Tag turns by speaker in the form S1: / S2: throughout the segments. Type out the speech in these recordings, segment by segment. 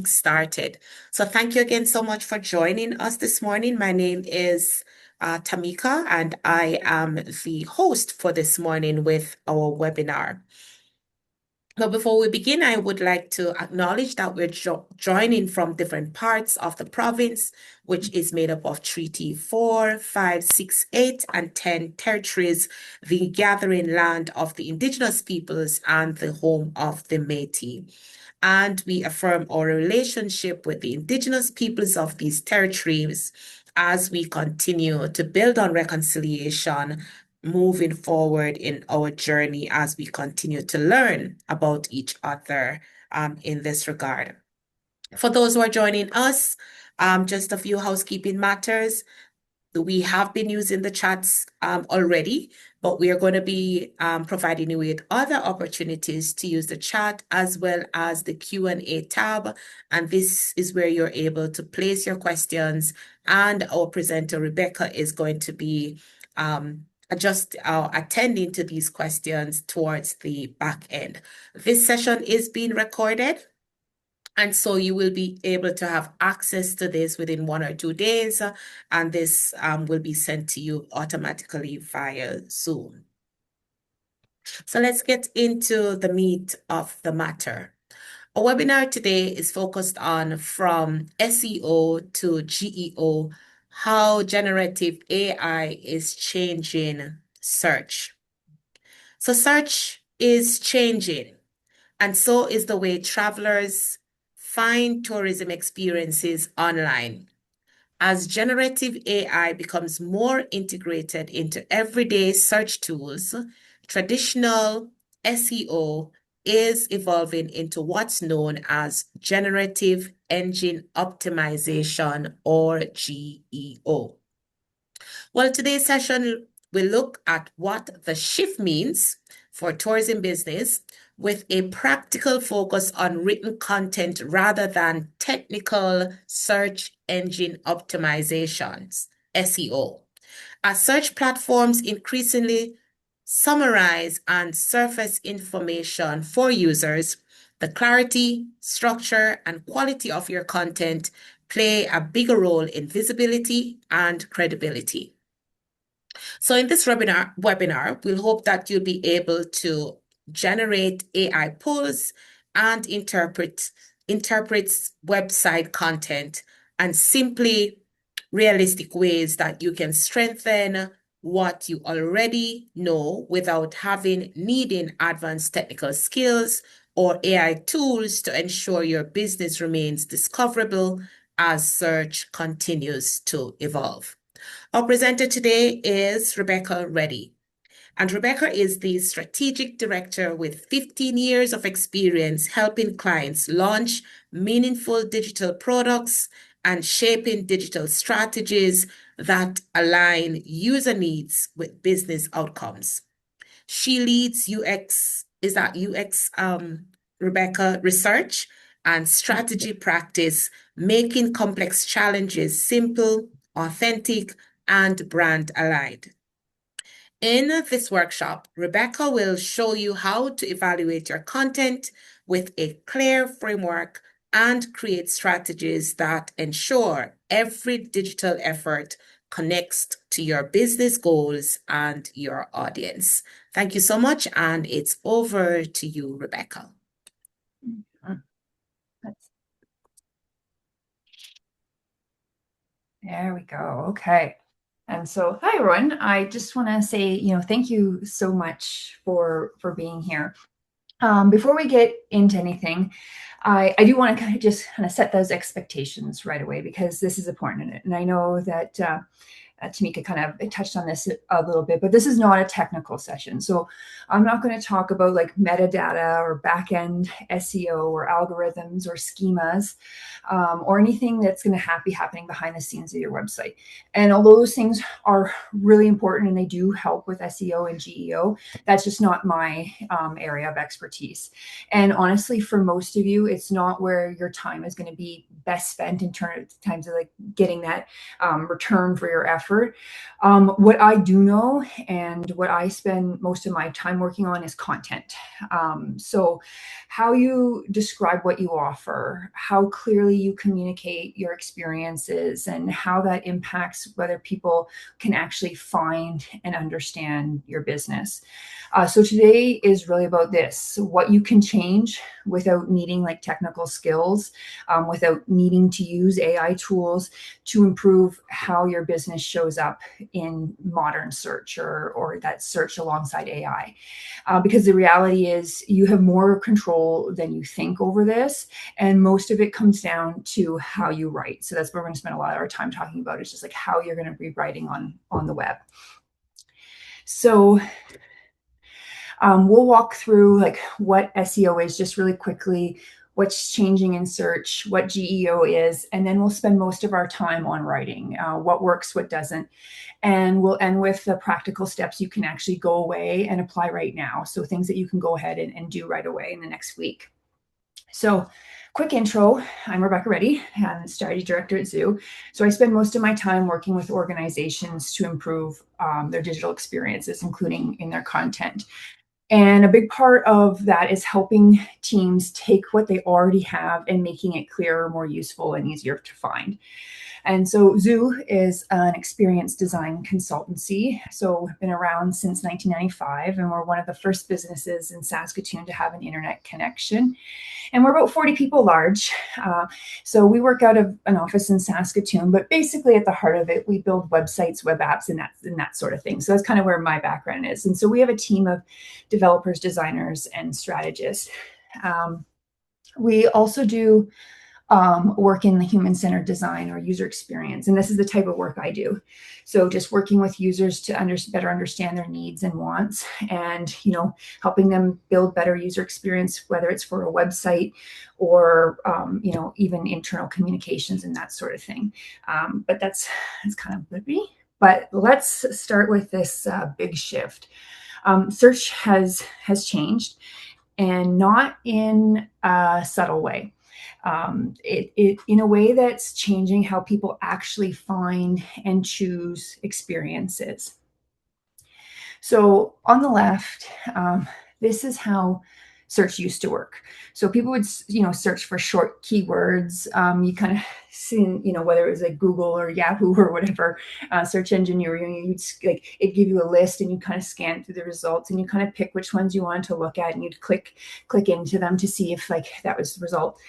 S1: Started. So thank you again so much for joining us this morning. My name is Tamika, and I am the host for this morning with our webinar. But before we begin, I would like to acknowledge that we're joining from different parts of the province, which is made up of Treaty 4, 5, 6, 8, and 10 territories, the gathering land of the indigenous peoples and the home of the Métis. And we affirm our relationship with the indigenous peoples of these territories as we continue to build on reconciliation moving forward in our journey as we continue to learn about each other in this regard. For those who are joining us, just a few housekeeping matters. We have been using the chats already, but we are going to be providing you with other opportunities to use the chat as well as the Q&A tab. And this is where you're able to place your questions. And our presenter, Rebecca, is going to be attending to these questions towards the back end. This session is being recorded. And so you will be able to have access to this within 1 or 2 days, and this will be sent to you automatically via Zoom. So let's get into the meat of the matter. Our webinar today is focused on from SEO to GEO, how generative AI is changing search. So search is changing, and so is the way travelers find tourism experiences online. As generative AI becomes more integrated into everyday search tools, traditional SEO is evolving into what's known as Generative Engine Optimization, or GEO. Well, today's session will look at what the shift means for tourism business with a practical focus on written content rather than technical search engine optimizations, SEO. As search platforms increasingly summarize and surface information for users, the clarity, structure, and quality of your content play a bigger role in visibility and credibility. So in this webinar, we'll hope that you'll be able to generate AI polls and interprets website content and simply realistic ways that you can strengthen what you already know without needing advanced technical skills or AI tools to ensure your business remains discoverable as search continues to evolve. Our presenter today is Rebecca Reddy. And Rebecca is the strategic director with 15 years of experience helping clients launch meaningful digital products and shaping digital strategies that align user needs with business outcomes. She leads UX, Rebecca, research and strategy practice, making complex challenges simple, authentic, and brand aligned. In this workshop, Rebecca will show you how to evaluate your content with a clear framework and create strategies that ensure every digital effort connects to your business goals and your audience. Thank you so much, and it's over to you, Rebecca.
S2: There we go. Okay. And so, hi everyone. I just want to say, thank you so much for being here. Before we get into anything, I do want to kind of set those expectations right away, because this is important. And I know that Tamika kind of touched on this a little bit, but this is not a technical session. So I'm not going to talk about like metadata or back-end SEO or algorithms or schemas or anything that's going to be happening behind the scenes of your website. And although those things are really important and they do help with SEO and GEO, that's just not my area of expertise. And honestly, for most of you, it's not where your time is going to be best spent in terms of like getting that return for your effort effort. What I do know and what I spend most of my time working on is content. So how you describe what you offer, how clearly you communicate your experiences, and how that impacts whether people can actually find and understand your business. So today is really about this, what you can change without needing like technical skills, without needing to use AI tools to improve how your business shows up in modern search or that search alongside AI. Because the reality is you have more control than you think over this. And most of it comes down to how you write. So that's what we're going to spend a lot of our time talking about. It's just like how you're going to be writing on the web. So we'll walk through like what SEO is just really quickly, what's changing in search, what GEO is, and then we'll spend most of our time on writing, what works, what doesn't. And we'll end with the practical steps you can actually go away and apply right now. So things that you can go ahead and do right away in the next week. So quick intro, I'm Rebecca Reddy, I'm the strategy director at Zoo. So I spend most of my time working with organizations to improve their digital experiences, including in their content. And a big part of that is helping teams take what they already have and making it clearer, more useful, and easier to find. And so Zoo is an experience design consultancy. So we've been around since 1995, and we're one of the first businesses in Saskatoon to have an internet connection. And we're about 40 people large. So we work out of an office in Saskatoon, but basically at the heart of it, we build websites, web apps, and that sort of thing. So that's kind of where my background is. And so we have a team of developers, designers, and strategists. We also do work in the human-centered design or user experience. And this is the type of work I do. So just working with users to better understand their needs and wants and, helping them build better user experience, whether it's for a website or, even internal communications and that sort of thing. But that's kind of blippy. But let's start with this big shift. Search has changed, and not in a subtle way. It in a way that's changing how people actually find and choose experiences. So on the left, this is how search used to work. So people would, search for short keywords. You kind of seen, whether it was like Google or Yahoo or whatever search engine you'd like, it'd give you a list and you kind of scan through the results and you kind of pick which ones you wanted to look at and you'd click into them to see if like that was the result.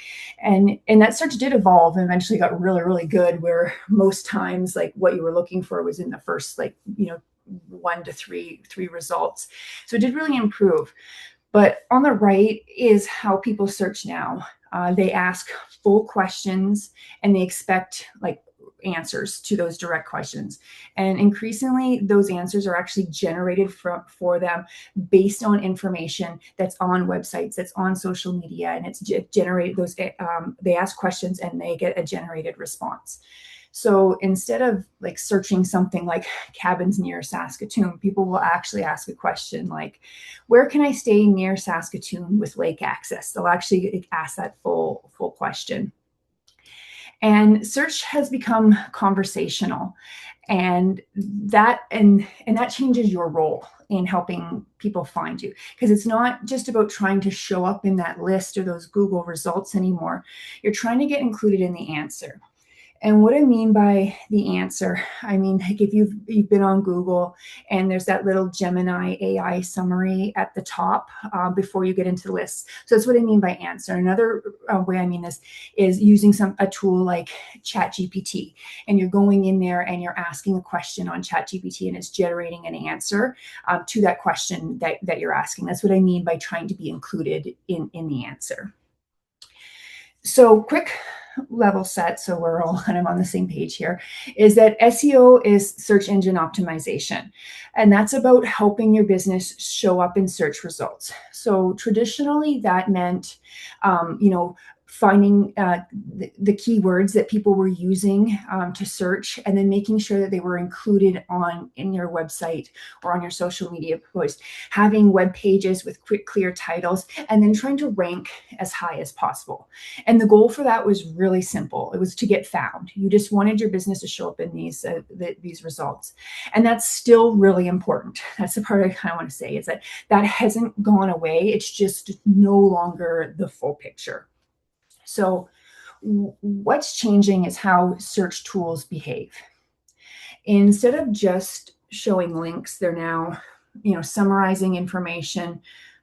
S2: And that search did evolve and eventually got really, really good, where most times like what you were looking for was in the first 1 to 3 results. So it did really improve. But on the right is how people search now. They ask full questions and they expect like answers to those direct questions. And increasingly, those answers are actually generated for them based on information that's on websites, that's on social media, and it's generated those. They ask questions and they get a generated response. So instead of like searching something like cabins near Saskatoon, people will actually ask a question like, where can I stay near Saskatoon with lake access? They'll actually ask that full question. And search has become conversational, and that changes your role in helping people find you, because it's not just about trying to show up in that list or those Google results anymore. You're trying to get included in the answer. And what I mean by the answer, I mean, like if you've been on Google and there's that little Gemini AI summary at the top before you get into the list. So that's what I mean by answer. Another way I mean this is using a tool like ChatGPT, and you're going in there and you're asking a question on ChatGPT and it's generating an answer to that question that you're asking. That's what I mean by trying to be included in the answer. So quick level set, so we're all kind of on the same page here, is that SEO is search engine optimization. And that's about helping your business show up in search results. So traditionally that meant, finding the keywords that people were using to search, and then making sure that they were included in your website or on your social media post, having web pages with quick, clear titles, and then trying to rank as high as possible. And the goal for that was really simple. It was to get found. You just wanted your business to show up in these results. And that's still really important. That's the part I kind of want to say, is that hasn't gone away. It's just no longer the full picture. So what's changing is how search tools behave. Instead of just showing links, they're now, summarizing information,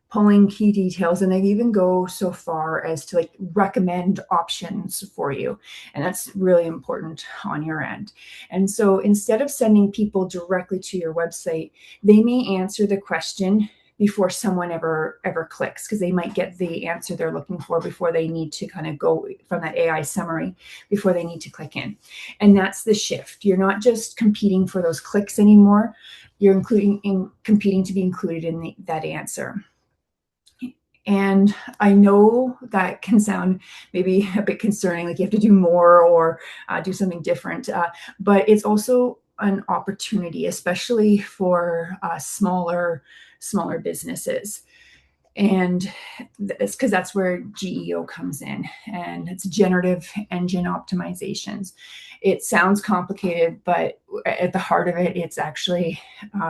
S2: pulling key details, and they even go so far as to like recommend options for you. And that's really important on your end. And so instead of sending people directly to your website, they may answer the question before someone ever clicks, because they might get the answer they're looking for before they need to kind of go from that AI summary, before they need to click in. And that's the shift. You're not just competing for those clicks anymore. You're competing to be included in that answer. And I know that can sound maybe a bit concerning, like you have to do more or do something different, but it's also an opportunity, especially for smaller businesses. And it's because that's where GEO comes in, and it's Generative Engine Optimizations. It sounds complicated, but at the heart of it, it's actually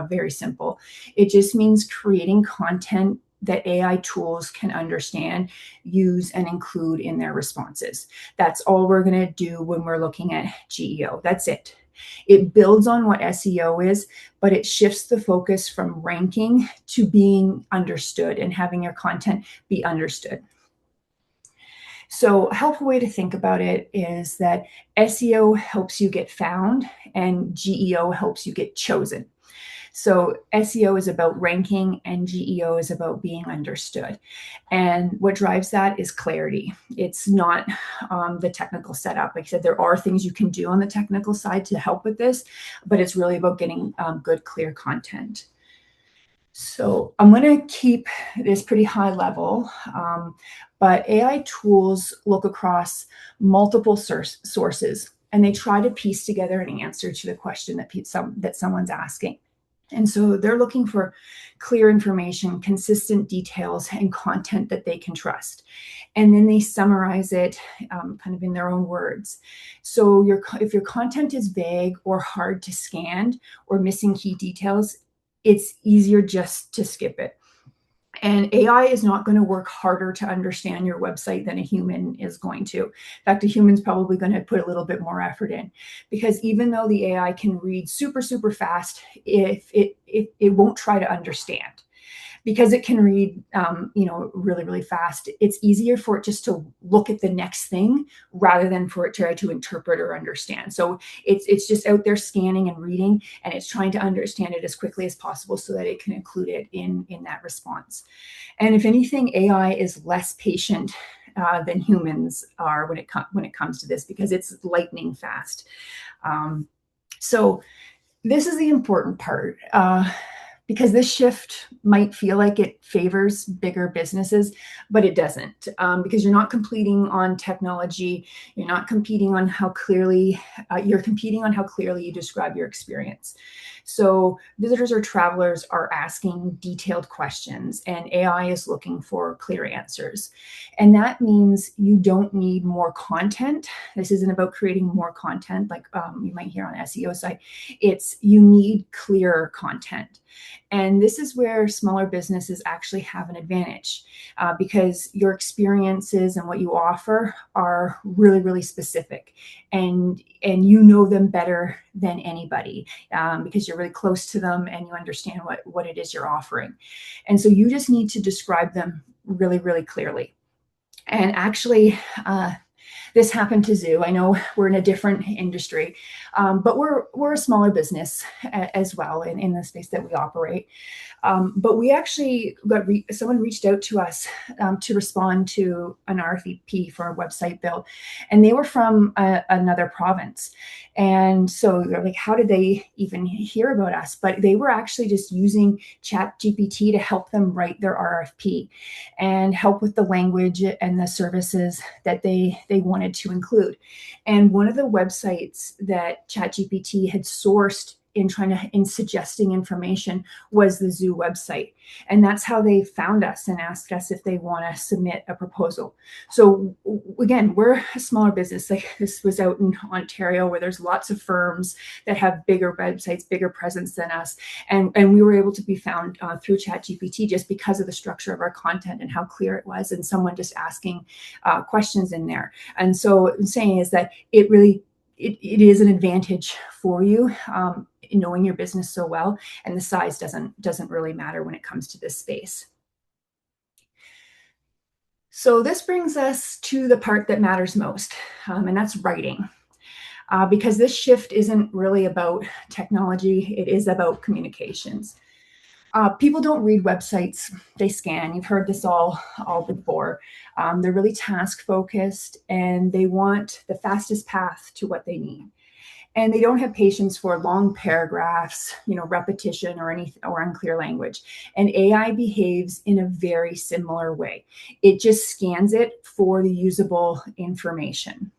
S2: very simple. It just means creating content that AI tools can understand, use, and include in their responses. That's all we're going to do when we're looking at GEO. That's it. It builds on what SEO is, but it shifts the focus from ranking to being understood and having your content be understood. So a helpful way to think about it is that SEO helps you get found and GEO helps you get chosen. So SEO is about ranking and GEO is about being understood. And what drives that is clarity. It's not the technical setup. Like I said, there are things you can do on the technical side to help with this, but it's really about getting good, clear content. So I'm going to keep this pretty high level, but AI tools look across multiple sources, and they try to piece together an answer to the question that someone's asking. And so they're looking for clear information, consistent details, and content that they can trust. And then they summarize it kind of in their own words. So if your content is vague or hard to scan or missing key details, it's easier just to skip it. And AI is not going to work harder to understand your website than a human is going to. In fact, a human's probably going to put a little bit more effort in, because even though the AI can read super, super fast, if it won't try to understand. Because it can read, really, really fast, it's easier for it just to look at the next thing rather than for it to try to interpret or understand. So it's just out there scanning and reading, and it's trying to understand it as quickly as possible so that it can include it in that response. And if anything, AI is less patient than humans are when it comes to this, because it's lightning fast. So this is the important part. Because this shift might feel like it favors bigger businesses, but it doesn't, because you're not competing on technology. You're not competing on how clearly, you're competing on how clearly you describe your experience. So visitors or travelers are asking detailed questions, and AI is looking for clear answers. And that means you don't need more content. This isn't about creating more content like you might hear on the SEO side. You need clearer content. And this is where smaller businesses actually have an advantage, because your experiences and what you offer are really, really specific, and you know them better than anybody, because you're really close to them and you understand what it is you're offering. And so you just need to describe them really, really clearly. And actually, this happened to Zoo. I know we're in a different industry, but we're a smaller business as well in the space that we operate. But we actually got someone reached out to us to respond to an RFP for a website build, and they were from another province. And so they're like, how did they even hear about us? But they were actually just using ChatGPT to help them write their RFP and help with the language and the services that they wanted to include. And one of the websites that ChatGPT had sourced in suggesting information was the Zoo website. And that's how they found us and asked us if they want to submit a proposal. So again, we're a smaller business. Like, this was out in Ontario, where there's lots of firms that have bigger websites, bigger presence than us. And we were able to be found through ChatGPT just because of the structure of our content and how clear it was, and someone just asking questions in there. And so what I'm saying is that it really, it is an advantage for you, knowing your business so well, and the size doesn't really matter when it comes to this space. So this brings us to the part that matters most, and that's writing. Because this shift isn't really about technology, it is about communications. People don't read websites, they scan. You've heard this all before. They're really task focused, and they want the fastest path to what they need. And they don't have patience for long paragraphs, repetition or unclear language. And AI behaves in a very similar way. It just scans it for the usable information.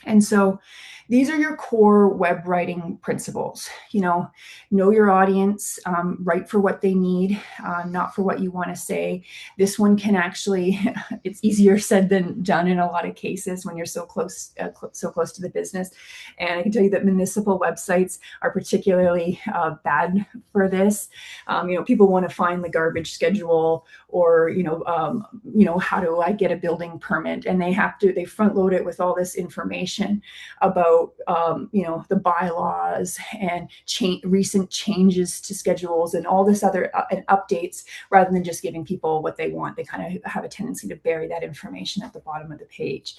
S2: And so these are your core web writing principles. Know your audience, write for what they need, not for what you want to say. This one can actually, it's easier said than done in a lot of cases when you're so close to the business. And I can tell you that municipal websites are particularly bad for this. People want to find the garbage schedule, or how do I get a building permit, and they front load it with all this information about the bylaws and recent changes to schedules and all this other and updates, rather than just giving people what they want. They kind of have a tendency to bury that information at the bottom of the page.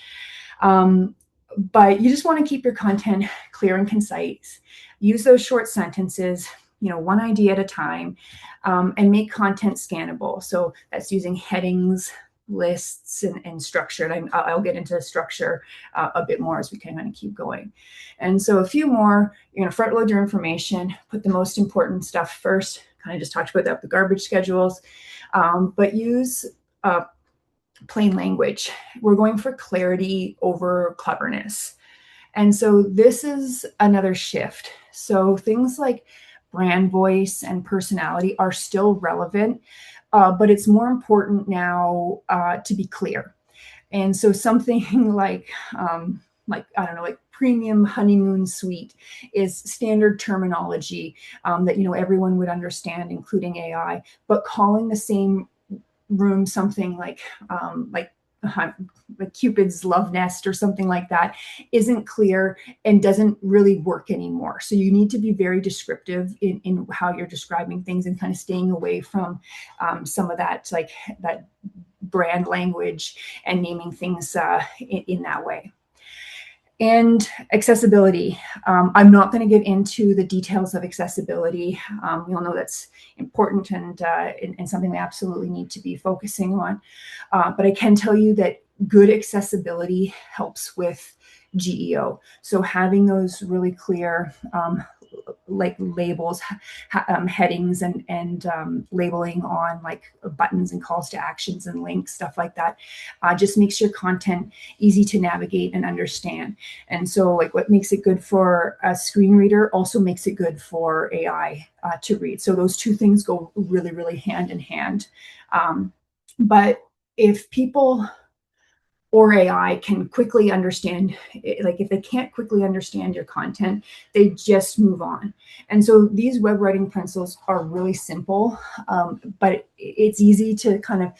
S2: But you just want to keep your content clear and concise. Use those short sentences, one idea at a time, and make content scannable. So that's using headings, lists, and structure. And I'll get into structure a bit more as we kind of keep going. And so a few more, you're going to front load your information, put the most important stuff first. Kind of just talked about that, the garbage schedules, but use plain language. We're going for clarity over cleverness. And so this is another shift. So things like brand voice and personality are still relevant, but it's more important now to be clear. And so something like I don't know, like premium honeymoon suite is standard terminology that everyone would understand, including AI. But calling the same room something like Cupid's love nest or something like that isn't clear and doesn't really work anymore. So you need to be very descriptive in how you're describing things, and kind of staying away from some of that, like that brand language and naming things in that way. And accessibility. I'm not going to get into the details of accessibility. You'll know that's important and something we absolutely need to be focusing on. But I can tell you that good accessibility helps with GEO. So having those really clear like labels, headings, and labeling on like buttons and calls to actions and links, stuff like that, just makes your content easy to navigate and understand. And so like what makes it good for a screen reader also makes it good for AI to read. So those two things go really, really hand in hand. But if people or AI can quickly understand, like if they can't quickly understand your content, they just move on. And so these web writing principles are really simple, but it's easy to kind of,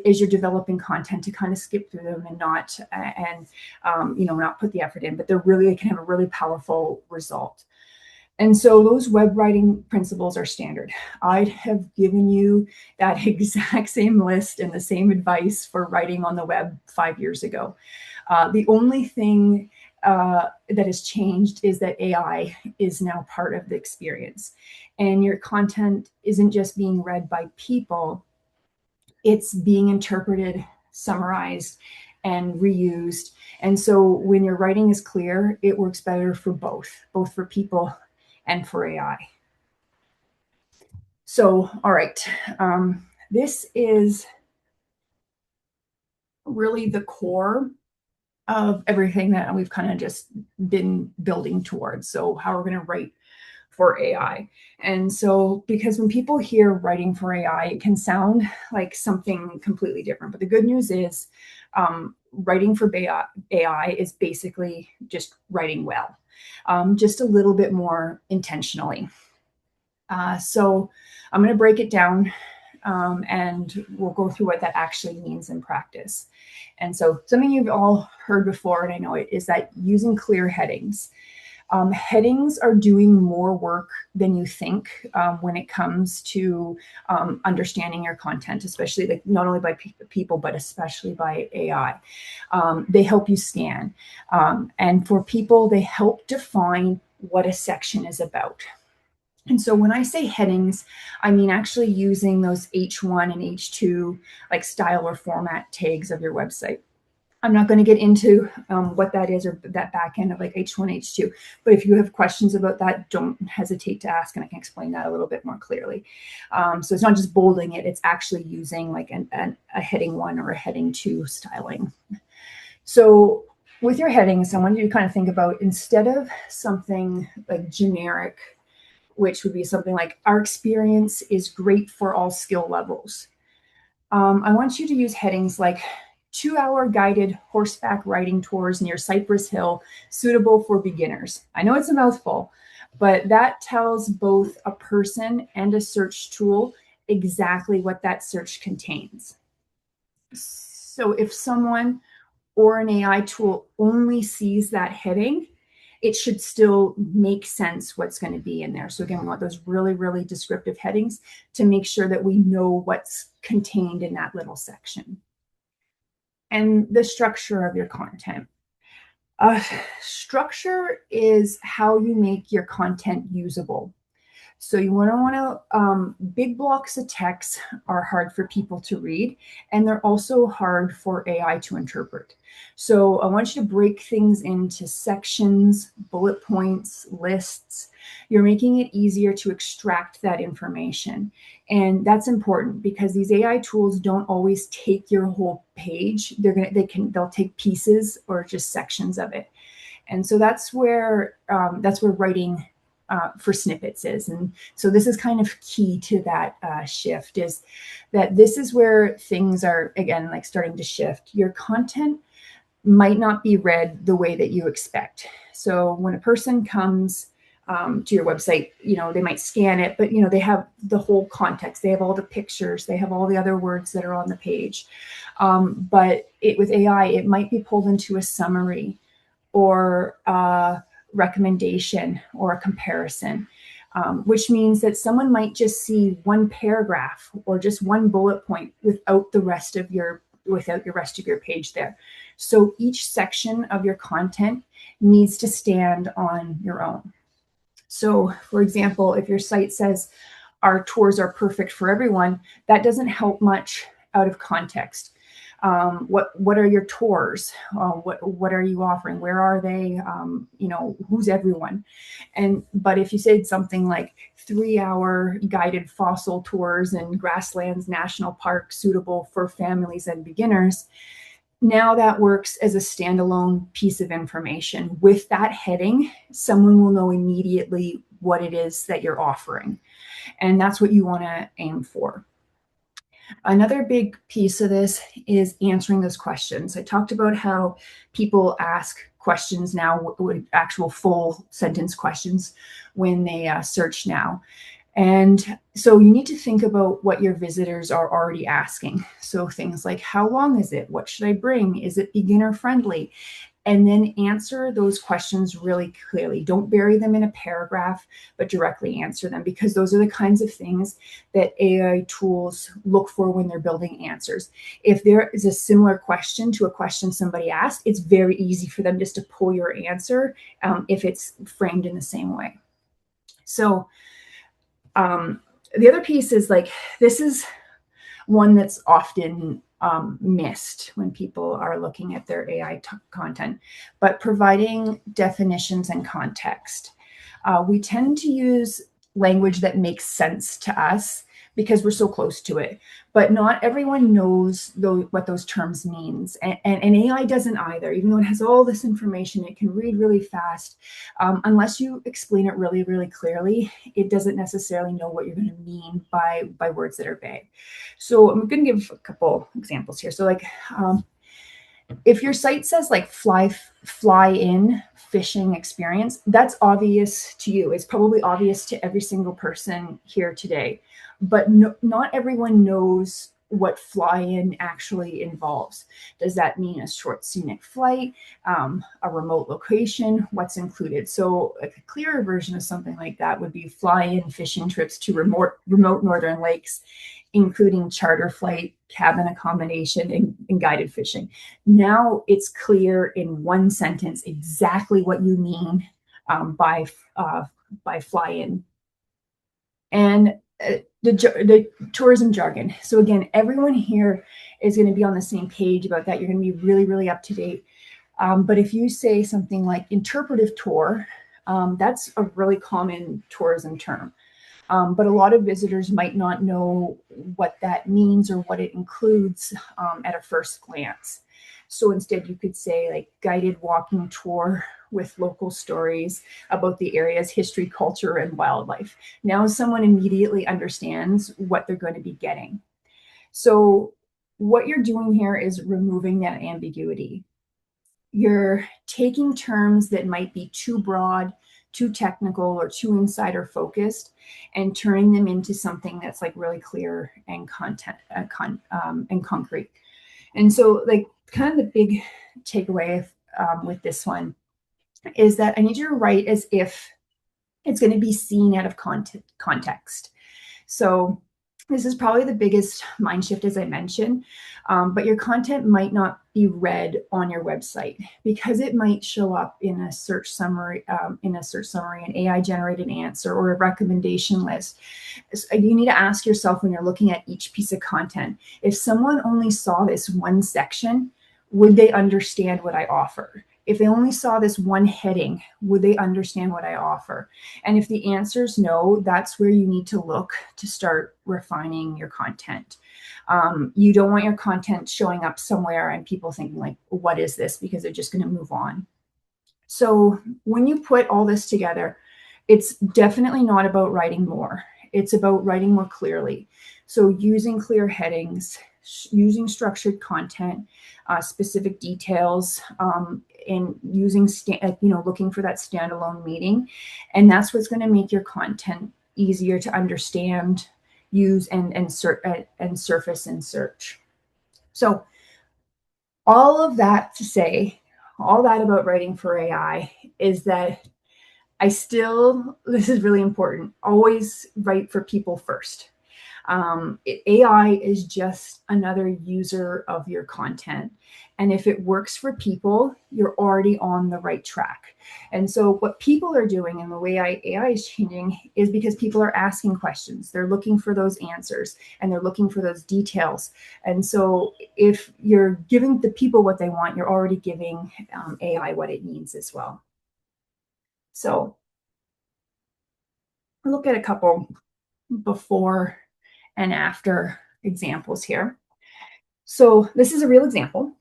S2: as you're developing content, to kind of skip through them and not put the effort in, but they can have a really powerful result. And so those web writing principles are standard. I'd have given you that exact same list and the same advice for writing on the web 5 years ago. The only thing that has changed is that AI is now part of the experience. And your content isn't just being read by people, it's being interpreted, summarized, and reused. And so when your writing is clear, it works better for both for people and for AI. So, all right, this is really the core of everything that we've kind of just been building towards. So, how we're going to write for AI. And so, because when people hear writing for AI, it can sound like something completely different. But the good news is, writing for AI is basically just writing well, just a little bit more intentionally. So, I'm going to break it down, and we'll go through what that actually means in practice. And so, something you've all heard before, and I know it, is that using clear headings. Headings are doing more work than you think when it comes to understanding your content, especially like not only by people, but especially by AI. They help you scan. And for people, they help define what a section is about. And so when I say headings, I mean actually using those H1 and H2 like style or format tags of your website. I'm not going to get into what that is or that back end of like H1, H2. But if you have questions about that, don't hesitate to ask, and I can explain that a little bit more clearly. So it's not just bolding it, it's actually using like a heading 1 or a heading 2 styling. So with your headings, I want you to kind of think about, instead of something like generic, which would be something like, our experience is great for all skill levels. I want you to use headings like 2-hour guided horseback riding tours near Cypress Hill, suitable for beginners. I know it's a mouthful, but that tells both a person and a search tool exactly what that search contains. So if someone or an AI tool only sees that heading, it should still make sense what's going to be in there. So again, we want those really, really descriptive headings to make sure that we know what's contained in that little section. And the structure of your content. Structure is how you make your content usable. So you want to, big blocks of text are hard for people to read, and they're also hard for AI to interpret. So I want you to break things into sections, bullet points, lists. You're making it easier to extract that information. And that's important because these AI tools don't always take your whole page. They'll take pieces or just sections of it. And so that's where writing for snippets is. And so this is kind of key to that shift, is that this is where things are, again, like starting to shift. Your content might not be read the way that you expect. So when a person comes to your website, they might scan it, but they have the whole context. They have all the pictures. They have all the other words that are on the page. But with AI, it might be pulled into a summary or a recommendation or a comparison, which means that someone might just see one paragraph or just one bullet point without your rest of your page there. So each section of your content needs to stand on your own. So for example, if your site says our tours are perfect for everyone, that doesn't help much out of context. What are your tours? What are you offering? Where are they? Who's everyone? But if you said something like 3-hour guided fossil tours in Grasslands National Park, suitable for families and beginners, now that works as a standalone piece of information. With that heading, someone will know immediately what it is that you're offering. And that's what you want to aim for. Another big piece of this is answering those questions. I talked about how people ask questions now, actual full sentence questions, when they search now. And so you need to think about what your visitors are already asking. So things like, how long is it? What should I bring? Is it beginner friendly? and then answer those questions really clearly. Don't bury them in a paragraph, but directly answer them, because those are the kinds of things that AI tools look for when they're building answers. If there is a similar question to a question somebody asked, it's very easy for them just to pull your answer if it's framed in the same way. So the other piece is like, this is one that's often missed when people are looking at their AI content, but providing definitions and context. We tend to use language that makes sense to us because we're so close to it, but not everyone knows what those terms means. And AI doesn't either. Even though it has all this information, it can read really fast. Unless you explain it really, really clearly, it doesn't necessarily know what you're going to mean by words that are vague. So I'm going to give a couple examples here. So like, if your site says like fly in fishing experience, that's obvious to you. It's probably obvious to every single person here today, but not everyone knows what fly in actually involves. Does that mean a short scenic flight, a remote location? What's included? So a clearer version of something like that would be fly in fishing trips to remote northern lakes, including charter flight, cabin accommodation, and guided fishing. Now it's clear in one sentence exactly what you mean by fly in. And the tourism jargon. So again, everyone here is going to be on the same page about that. You're going to be really, really up to date. But if you say something like interpretive tour, that's a really common tourism term. But a lot of visitors might not know what that means or what it includes at a first glance. So instead, you could say like guided walking tour with local stories about the area's history, culture, and wildlife. Now someone immediately understands what they're going to be getting. So what you're doing here is removing that ambiguity. You're taking terms that might be too broad, too technical, or too insider focused, and turning them into something that's like really clear and and concrete. And so, like, kind of the big takeaway with this one is that I need you to write as if it's going to be seen out of context. So this is probably the biggest mind shift, as I mentioned, but your content might not be read on your website because it might show up in a search summary, an AI generated answer, or a recommendation list. So you need to ask yourself when you're looking at each piece of content, if someone only saw this one section, would they understand what I offer? If they only saw this one heading, would they understand what I offer? And if the answer is no, that's where you need to look to start refining your content. You don't want your content showing up somewhere and people thinking like, what is this? Because they're just going to move on. So when you put all this together, it's definitely not about writing more. It's about writing more clearly. So using clear headings, using structured content, specific details, and using, looking for that standalone meaning. And that's what's going to make your content easier to understand, use, and surface in search. So all of that to say, all that about writing for AI is that this is really important, always write for people first. AI is just another user of your content. And if it works for people, you're already on the right track. And so what people are doing and the way AI is changing is because people are asking questions. They're looking for those answers and they're looking for those details. And so if you're giving the people what they want, you're already giving AI what it needs as well. So look at a couple before and after examples here. So this is a real example.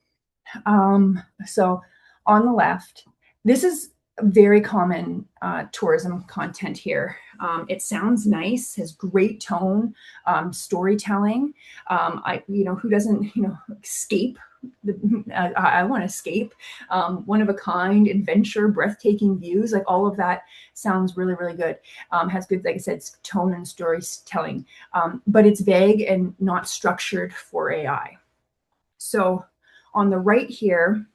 S2: So on the left, this is very common tourism content here. It sounds nice, has great tone, storytelling. Who doesn't, escape? I want to escape. One of a kind, adventure, breathtaking views, like all of that sounds really, really good. Has good, like I said, tone and storytelling, but it's vague and not structured for AI. So on the right here,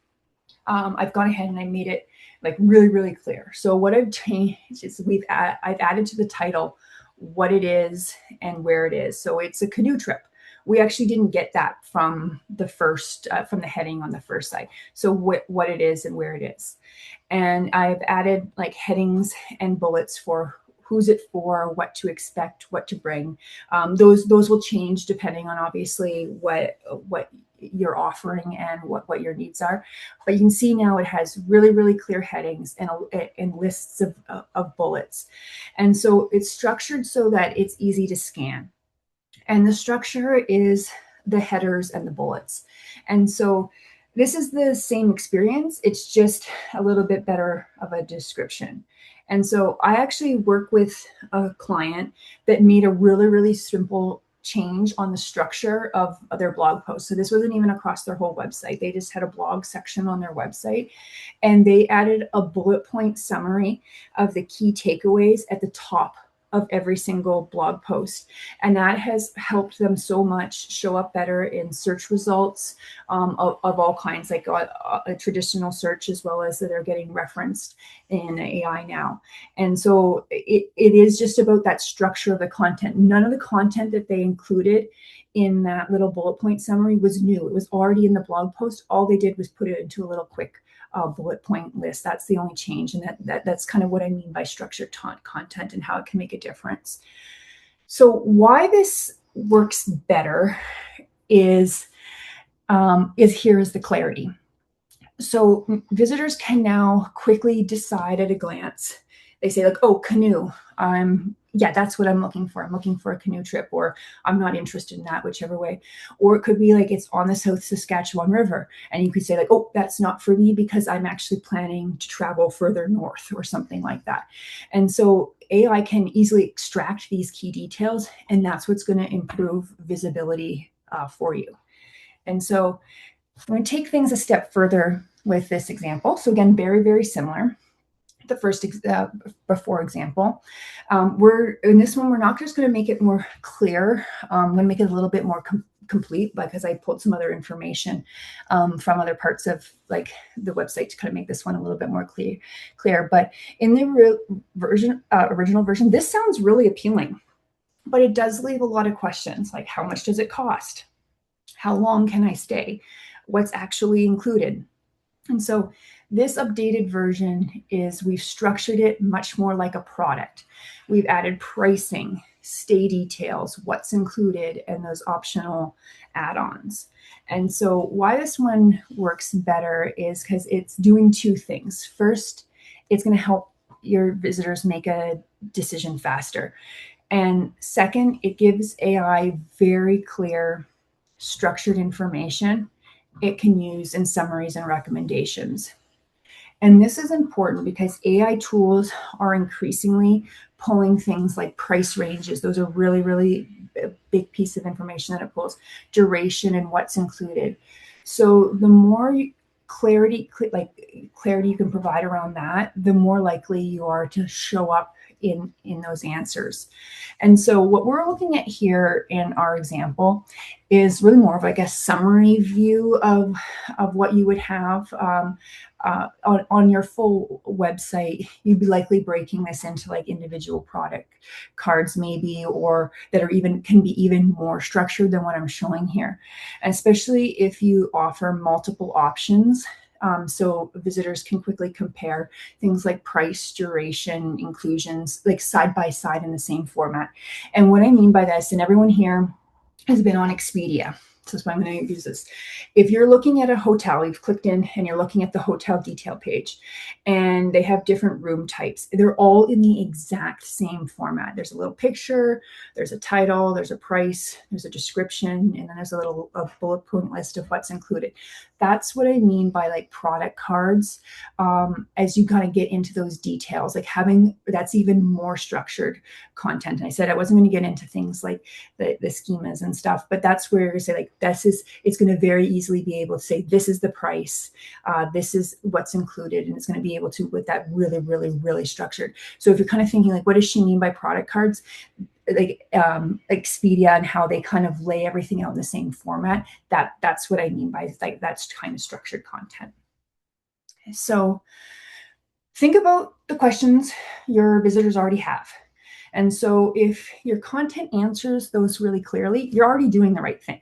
S2: I've gone ahead and I made it like really, really clear. So what I've changed is I've added to the title what it is and where it is. So it's a canoe trip. We actually didn't get that from the first from the heading on the first site. So what it is and where it is. And I've added like headings and bullets for who's it for, what to expect, what to bring. Those will change depending on obviously what you're offering and what your needs are. But you can see now it has really, really clear headings and lists of bullets. And so it's structured so that it's easy to scan. And the structure is the headers and the bullets. And so this is the same experience. It's just a little bit better of a description. And so I actually work with a client that made a really, really simple change on the structure of their blog post. So this wasn't even across their whole website. They just had a blog section on their website, and they added a bullet point summary of the key takeaways at the top of every single blog post. And that has helped them so much show up better in search results of all kinds, like a traditional search, as well as that they're getting referenced in AI now. And so it is just about that structure of the content. None of the content that they included in that little bullet point summary was new. It was already in the blog post. All they did was put it into a little quick bullet point list. That's the only change. And that's kind of what I mean by structured content and how it can make a difference. So why this works better is here is the clarity. So visitors can now quickly decide at a glance. They say like, oh, canoe. Yeah, that's what I'm looking for. I'm looking for a canoe trip, or I'm not interested in that, whichever way. Or it could be like it's on the South Saskatchewan River. And you could say like, oh, that's not for me because I'm actually planning to travel further north or something like that. And so AI can easily extract these key details, and that's what's going to improve visibility for you. And so I'm going to take things a step further with this example. So again, very, very similar. The first before example, we're in this one, we're not just going to make it more clear. I'm going to make it a little bit more complete because I pulled some other information from other parts of like the website to kind of make this one a little bit more clear. But in the original version, this sounds really appealing, but it does leave a lot of questions like how much does it cost? How long can I stay? What's actually included? And so this updated version is we've structured it much more like a product. We've added pricing, stay details, what's included, and those optional add-ons. And so why this one works better is because it's doing two things. First, it's going to help your visitors make a decision faster. And second, it gives AI very clear, structured information it can use in summaries and recommendations. And this is important because AI tools are increasingly pulling things like price ranges. Those are really, really big piece of information that it pulls, duration and what's included. So the more clarity you can provide around that, the more likely you are to show up in those answers. And so what we're looking at here in our example is really more of like a summary view of what you would have on your full website. You'd be likely breaking this into like individual product cards maybe, or that are can be even more structured than what I'm showing here, especially if you offer multiple options. So visitors can quickly compare things like price, duration, inclusions, like side by side in the same format. And what I mean by this, and everyone here has been on Expedia. So that's why I'm going to use this. If you're looking at a hotel, you've clicked in and you're looking at the hotel detail page, and they have different room types. They're all in the exact same format. There's a little picture, there's a title, there's a price, there's a description, and then there's a bullet point list of what's included. That's what I mean by like product cards. As you kind of get into those details, like that's even more structured content. And I said I wasn't going to get into things like the schemas and stuff, but that's where you say like it's going to very easily be able to say this is the price, this is what's included, and it's going to be able to with that really, really, really structured. So if you're kind of thinking like, what does she mean by product cards? Like Expedia and how they kind of lay everything out in the same format. That's what I mean by like that's kind of structured content. So think about the questions your visitors already have. And so if your content answers those really clearly, you're already doing the right thing.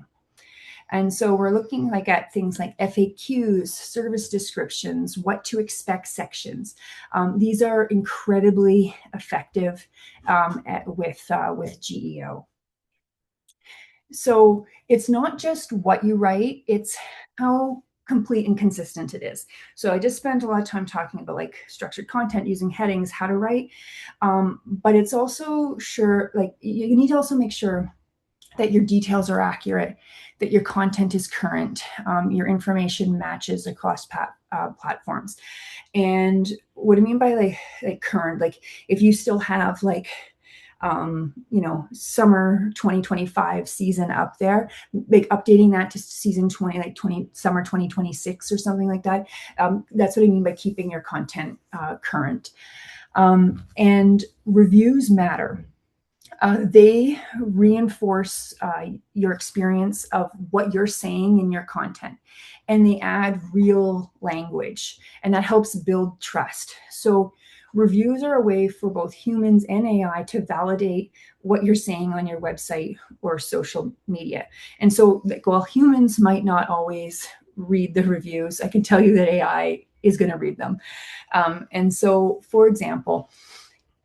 S2: And so we're looking like at things like FAQs, service descriptions, what to expect sections. These are incredibly effective with GEO. So it's not just what you write, it's how complete and consistent it is. So I just spent a lot of time talking about like structured content using headings, how to write. But it's also like you need to also make sure that your details are accurate, that your content is current, your information matches across platforms. And what I mean by like current, like if you still have like summer 2025 season up there, like updating that to season 20, like summer 2026 or something like that. That's what I mean by keeping your content current. And reviews matter. They reinforce your experience of what you're saying in your content, and they add real language, and that helps build trust. So reviews are a way for both humans and AI to validate what you're saying on your website or social media. And so while humans might not always read the reviews, I can tell you that AI is going to read them. And so, for example,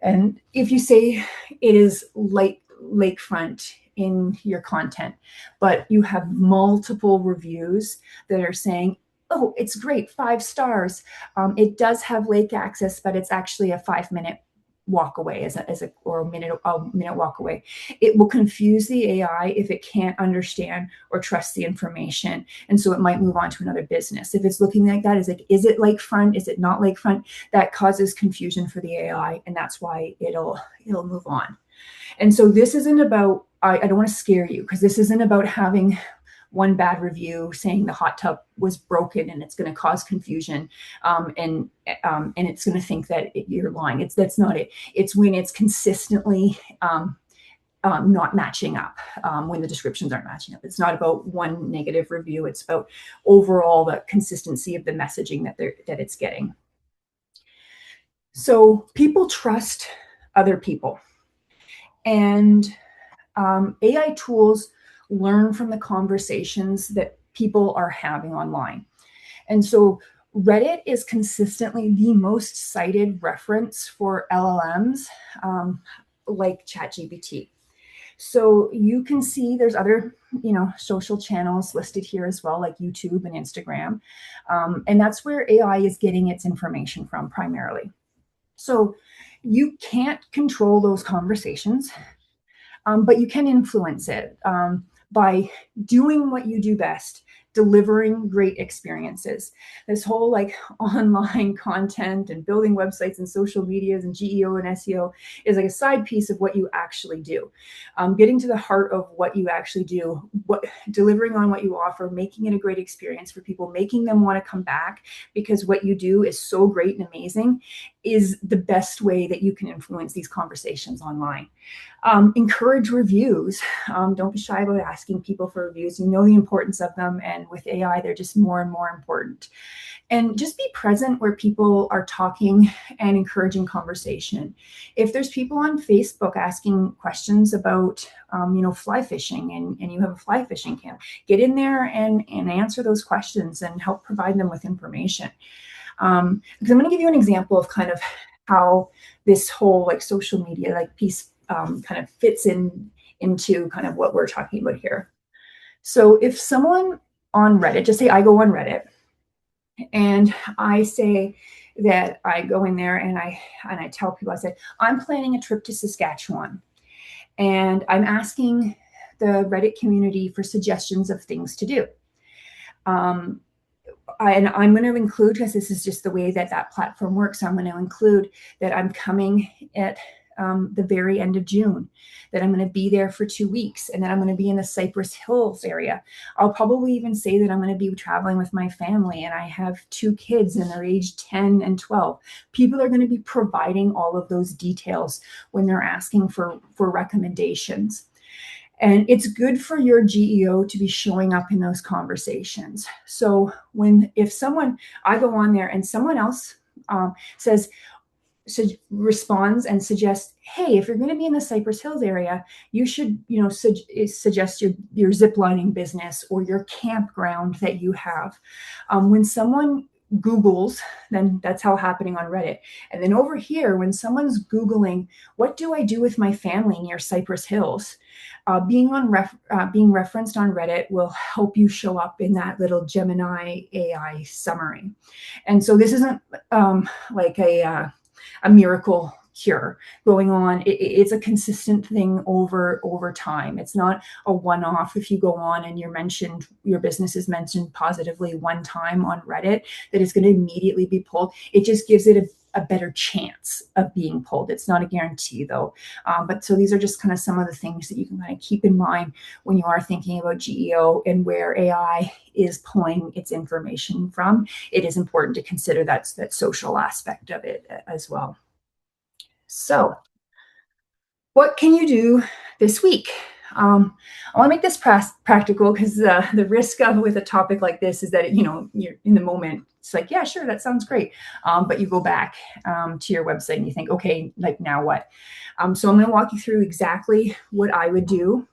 S2: and if you say it is lakefront in your content, but you have multiple reviews that are saying, oh, it's great, 5 stars. It does have lake access, but it's actually a 5-minute walk away or a minute walk away. It will confuse the AI if it can't understand or trust the information. And so it might move on to another business. If it's looking like that, is it lakefront? Is it not lakefront? That causes confusion for the AI, and that's why it'll move on. And so this isn't about, I don't want to scare you, because this isn't about having one bad review saying the hot tub was broken and it's going to cause confusion, and it's going to think that you're lying. That's not it. It's when it's consistently not matching up, when the descriptions aren't matching up. It's not about one negative review. It's about overall the consistency of the messaging that it's getting. So people trust other people, and AI tools learn from the conversations that people are having online. And so Reddit is consistently the most cited reference for LLMs, like ChatGPT. So you can see there's other, social channels listed here as well, like YouTube and Instagram. And that's where AI is getting its information from primarily. So you can't control those conversations, but you can influence it by doing what you do best, delivering great experiences. This whole like online content and building websites and social medias and GEO and SEO is like a side piece of what you actually do. Getting to the heart of what you actually do, delivering on what you offer, making it a great experience for people, making them want to come back because what you do is so great and amazing, is the best way that you can influence these conversations online. Encourage reviews. Don't be shy about asking people for reviews. You know the importance of them, and with AI, they're just more and more important. And just be present where people are talking and encouraging conversation. If there's people on Facebook asking questions about, fly fishing, and you have a fly fishing camp, get in there and answer those questions and help provide them with information. Because I'm going to give you an example of kind of how this whole like social media like piece kind of fits into kind of what we're talking about here. So if someone on Reddit, just say I go on Reddit, and I say that I go in there and I tell people, I say, I'm planning a trip to Saskatchewan, and I'm asking the Reddit community for suggestions of things to do. And I'm going to include, because this is just the way that platform works, I'm going to include that I'm coming at the very end of June, that I'm going to be there for 2 weeks, and that I'm going to be in the Cypress Hills area. I'll probably even say that I'm going to be traveling with my family, and I have 2 kids, and they're aged 10 and 12. People are going to be providing all of those details when they're asking for recommendations. And it's good for your GEO to be showing up in those conversations. So if someone, I go on there and someone else says, responds and suggests, hey, if you're going to be in the Cypress Hills area, you should, suggest your zip lining business or your campground that you have. When someone Googles, then that's how happening on Reddit. And then over here, when someone's Googling, what do I do with my family near Cypress Hills? Being referenced on Reddit will help you show up in that little Gemini AI summary. And so this isn't like a miracle cure going on. It's a consistent thing over time. It's not a one-off. If you go on and your business is mentioned positively one time on Reddit, that it's going to immediately be pulled. It just gives it a better chance of being pulled. It's not a guarantee though. But so these are just kind of some of the things that you can kind of keep in mind when you are thinking about GEO and where AI is pulling its information from. It is important to consider that social aspect of it as well. So what can you do this week? I want to make this practical because the risk of with a topic like this is that you're in the moment. It's like, yeah, sure, that sounds great, but you go back to your website and you think, okay, like now what? So I'm going to walk you through exactly what I would do,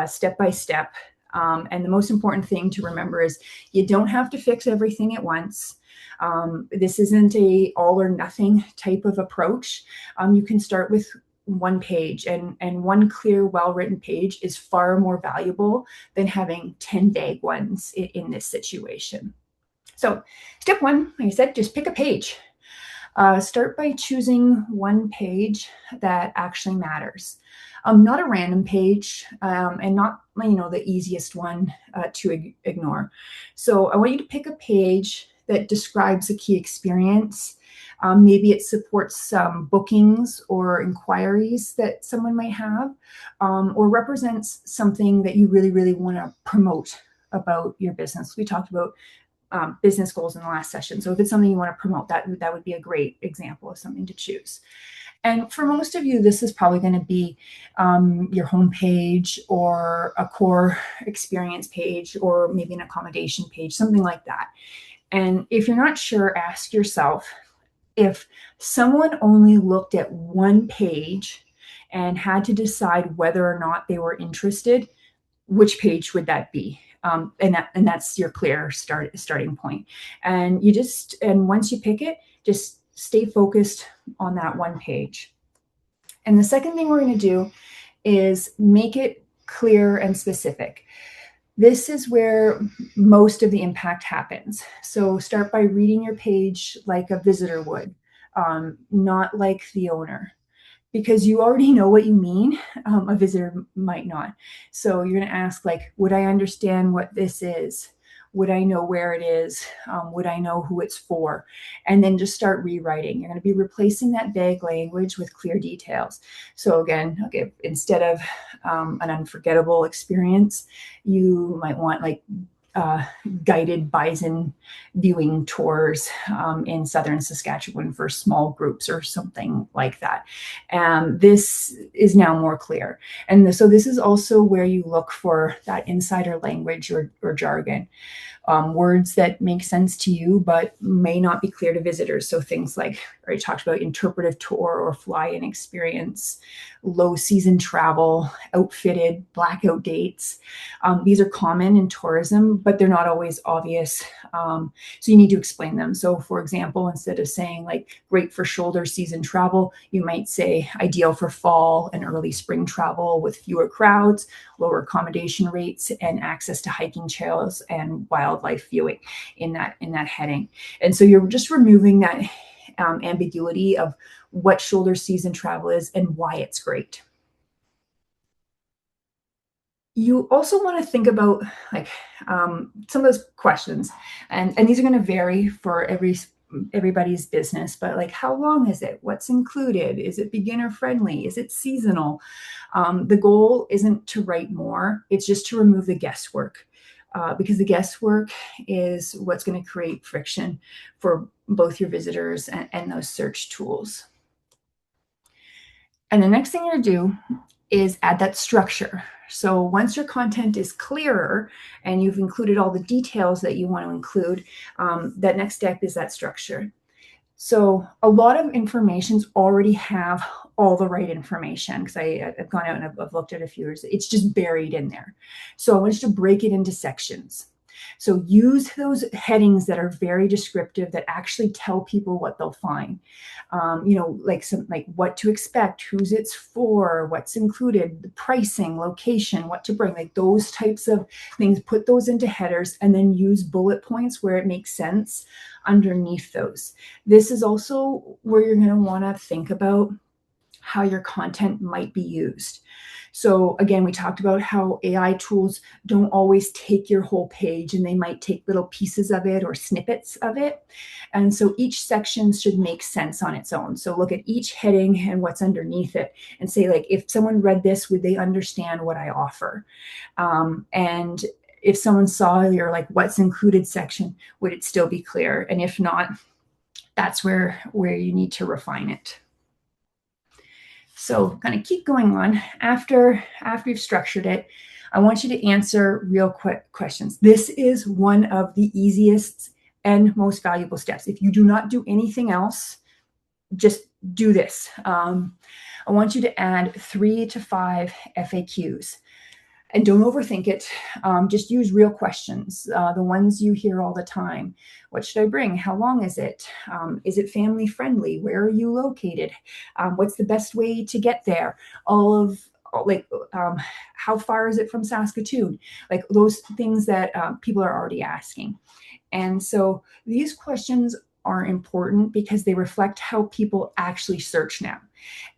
S2: step by step. And the most important thing to remember is you don't have to fix everything at once. This isn't a all or nothing type of approach. You can start with one page, and one clear, well-written page is far more valuable than having 10 vague ones in this situation. So step one, like I said, just pick a page. Start by choosing one page that actually matters. Not a random page, and not the easiest one to ignore. So I want you to pick a page that describes a key experience. Maybe it supports some bookings or inquiries that someone might have, or represents something that you really, really want to promote about your business. We talked about business goals in the last session. So if it's something you want to promote, that would be a great example of something to choose. And for most of you, this is probably going to be your homepage or a core experience page or maybe an accommodation page, something like that. And if you're not sure, ask yourself, if someone only looked at one page and had to decide whether or not they were interested, which page would that be? And that's your clear starting point. And once you pick it, just stay focused on that one page. And the second thing we're going to do is make it clear and specific. This is where most of the impact happens. So start by reading your page like a visitor would, not like the owner, because you already know what you mean. A visitor might not. So you're going to ask, like, would I understand what this is? Would I know where it is? Would I know who it's for? And then just start rewriting. You're going to be replacing that vague language with clear details. So again, okay, instead of an unforgettable experience, you might want like guided bison viewing tours in southern Saskatchewan for small groups or something like that. This is now more clear. And so this is also where you look for that insider language or jargon. Words that make sense to you but may not be clear to visitors. So things like, I already talked about interpretive tour or fly-in experience, low season travel, outfitted, blackout dates. These are common in tourism, but they're not always obvious. So you need to explain them. So for example, instead of saying like great for shoulder season travel, you might say ideal for fall and early spring travel with fewer crowds, lower accommodation rates, and access to hiking trails and wildlife viewing in that heading. And so you're just removing that ambiguity of what shoulder season travel is and why it's great. You also want to think about like some of those questions, and these are going to vary for everybody's business, but like, how long is it? What's included? Is it beginner friendly? Is it seasonal? The goal isn't to write more, it's just to remove the guesswork, because the guesswork is what's going to create friction for both your visitors and those search tools. And the next thing you're going to do is add that structure. So once your content is clearer and you've included all the details that you want to include, that next step is that structure. So a lot of informations already have all the right information because I've gone out and I've looked at a few. It's just buried in there. So I want you to break it into sections. So use those headings that are very descriptive that actually tell people what they'll find. Like what to expect, who's it's for, what's included, the pricing, location, what to bring, like those types of things. Put those into headers and then use bullet points where it makes sense underneath those. This is also where you're going to want to think about how your content might be used. So again, we talked about how AI tools don't always take your whole page, and they might take little pieces of it or snippets of it. And so each section should make sense on its own. So look at each heading and what's underneath it and say, like, if someone read this, would they understand what I offer? And if someone saw your like what's included section, would it still be clear? And if not, that's where you need to refine it. So kind of keep going on. After you've structured it, I want you to answer real quick questions. This is one of the easiest and most valuable steps. If you do not do anything else, just do this. I want you to add 3 to 5 FAQs. And don't overthink it. Just use real questions, the ones you hear all the time. What should I bring? How long is it? Is it family friendly? Where are you located? What's the best way to get there? How far is it from Saskatoon? Like those things that people are already asking. And so these questions are important because they reflect how people actually search now.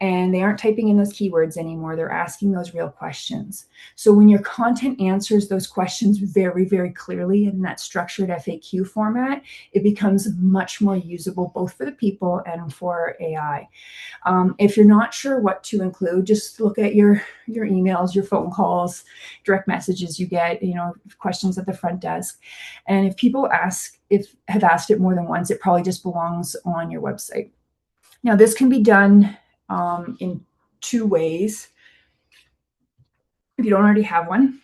S2: And they aren't typing in those keywords anymore. They're asking those real questions. So when your content answers those questions very, very clearly in that structured FAQ format, it becomes much more usable both for the people and for AI. If you're not sure what to include, just look at your emails, your phone calls, direct messages you get, questions at the front desk. And if people have asked it more than once, it probably just belongs on your website. Now, this can be done in 2 ways. If you don't already have one,